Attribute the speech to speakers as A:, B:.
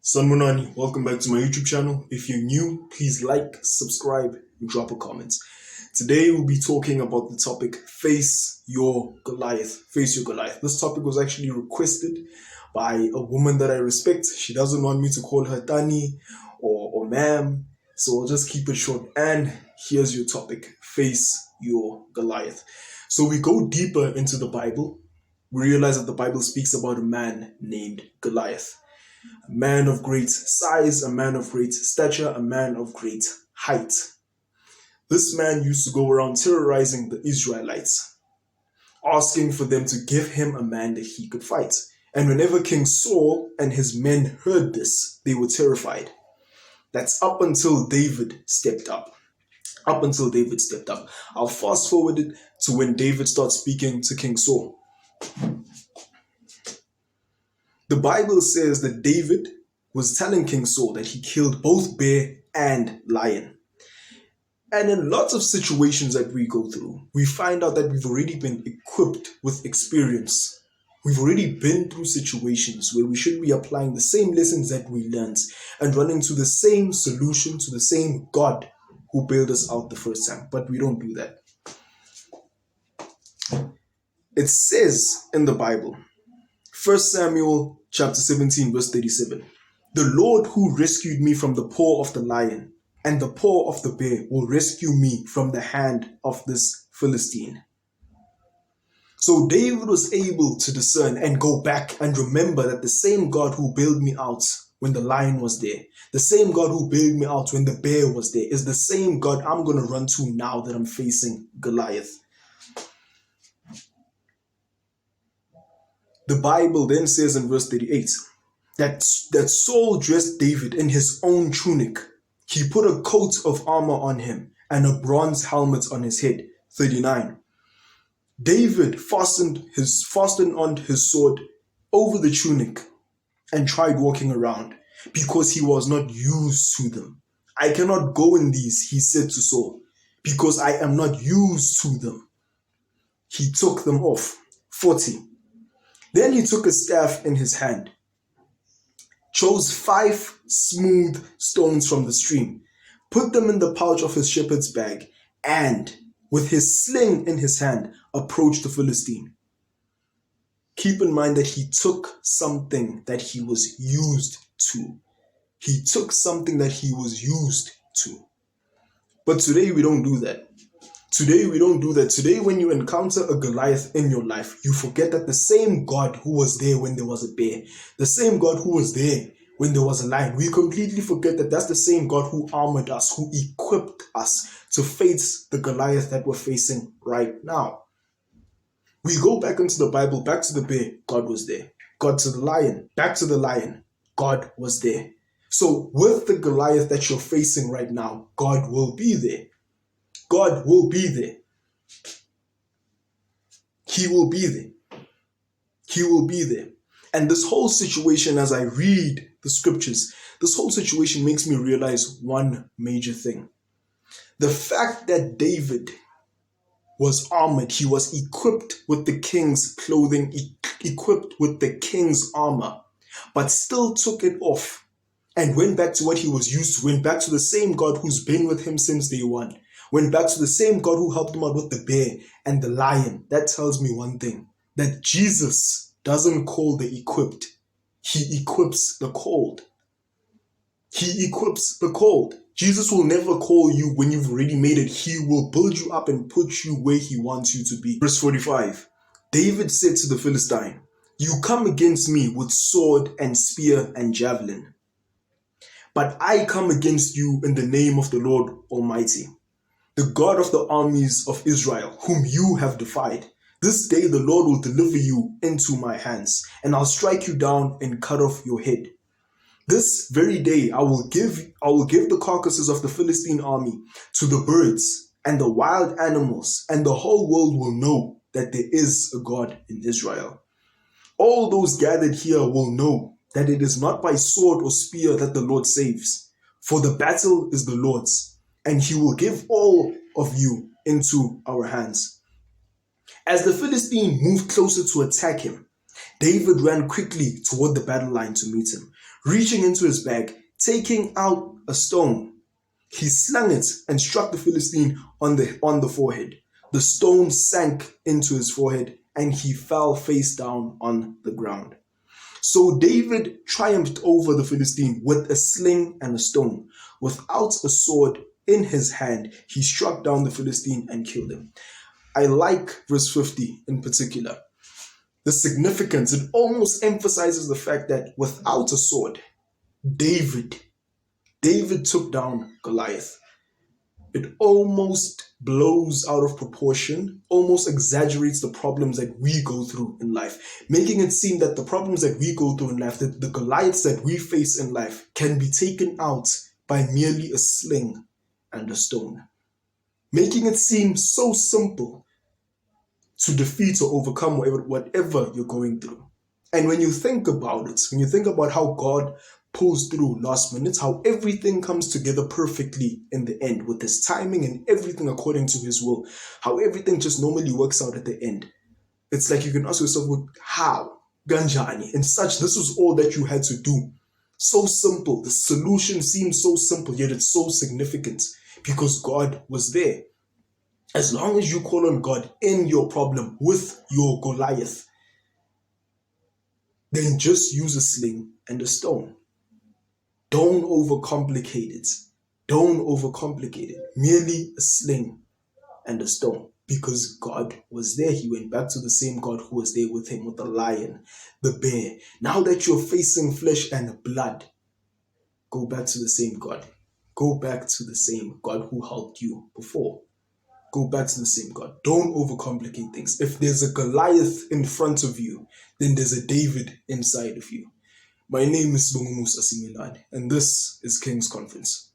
A: Sanmunani, welcome back to my YouTube channel. If you're new, please like, subscribe, and drop a comment. Today we'll be talking about the topic, Face Your Goliath. Face Your Goliath. This topic was actually requested by a woman that I respect. She doesn't want me to call her Tani or ma'am, so I'll just keep it short. And here's your topic, Face Your Goliath. So we go deeper into the Bible. We realize that the Bible speaks about a man named Goliath. A man of great size, a man of great stature, a man of great height. This man used to go around terrorizing the Israelites, asking for them to give him a man that he could fight. And whenever King Saul and his men heard this, they were terrified. That's up until David stepped up. I'll fast forward it to when David starts speaking to King Saul. The Bible says that David was telling King Saul that he killed both bear and lion. And in lots of situations that we go through, we find out that we've already been equipped with experience. We've already been through situations where we should be applying the same lessons that we learned and running to the same solution, to the same God who bailed us out the first time. But we don't do that. It says in the Bible, 1 Samuel chapter 17 verse 37, "The Lord who rescued me from the paw of the lion and the paw of the bear will rescue me from the hand of this Philistine." So David was able to discern and go back and remember that the same God who bailed me out when the lion was there, the same God who bailed me out when the bear was there, is the same God I'm going to run to now that I'm facing Goliath. The Bible then says in verse 38 that Saul dressed David in his own tunic. He put a coat of armor on him and a bronze helmet on his head. 39. David fastened on his sword over the tunic and tried walking around because he was not used to them. "I cannot go in these," he said to Saul, "because I am not used to them." He took them off. 40. Then he took a staff in his hand, chose 5 smooth stones from the stream, put them in the pouch of his shepherd's bag, and, with his sling in his hand, approached the Philistine. Keep in mind that he took something that he was used to. But today we don't do that. Today, when you encounter a Goliath in your life, you forget that the same God who was there when there was a bear, the same God who was there when there was a lion, we completely forget that that's the same God who armored us, who equipped us to face the Goliath that we're facing right now. We go back into the Bible, back to the bear, God was there. God to the lion, back to the lion, God was there. So with the Goliath that you're facing right now, God will be there. God will be there. He will be there. He will be there. And this whole situation, as I read the scriptures, this whole situation makes me realize one major thing. The fact that David was armored, he was equipped with the king's clothing, equipped with the king's armor, but still took it off and went back to what he was used to, went back to the same God who's been with him since day one. Went back to the same God who helped him out with the bear and the lion. That tells me one thing, that Jesus doesn't call the equipped. He equips the called. He equips the called. Jesus will never call you when you've already made it. He will build you up and put you where he wants you to be. Verse 45, David said to the Philistine, "You come against me with sword and spear and javelin, but I come against you in the name of the Lord Almighty, the God of the armies of Israel, whom you have defied. This day the Lord will deliver you into my hands, and I'll strike you down and cut off your head. This very day I will give the carcasses of the Philistine army to the birds and the wild animals, and the whole world will know that there is a God in Israel. All those gathered here will know that it is not by sword or spear that the Lord saves, for the battle is the Lord's, and he will give all of you into our hands." As the Philistine moved closer to attack him, David ran quickly toward the battle line to meet him. Reaching into his bag, taking out a stone, he slung it and struck the Philistine on the forehead. The stone sank into his forehead and he fell face down on the ground. So David triumphed over the Philistine with a sling and a stone. Without a sword in his hand, he struck down the Philistine and killed him. I like verse 50 in particular. The significance, it almost emphasizes the fact that without a sword, David took down Goliath. It almost blows out of proportion, almost exaggerates the problems that we go through in life, making it seem that the problems that we go through in life, that the Goliaths that we face in life, can be taken out by merely a sling and a stone. Making it seem so simple to defeat or overcome whatever you're going through. And when you think about it, when you think about how God pulls through last minute, how everything comes together perfectly in the end with his timing and everything according to his will, how everything just normally works out at the end. It's like you can ask yourself, well, how? Ganjani. And such, this was all that you had to do. So simple. The solution seems so simple, yet it's so significant because God was there. As long as you call on God in your problem with your Goliath, then just use a sling and a stone. Don't overcomplicate it. Don't overcomplicate it. Merely a sling and a stone. Because God was there. He went back to the same God who was there with him, with the lion, the bear. Now that you're facing flesh and blood, go back to the same God. Go back to the same God who helped you before. Go back to the same God. Don't overcomplicate things. If there's a Goliath in front of you, then there's a David inside of you. My name is Sibongumusa Simelane, and this is King's Conference.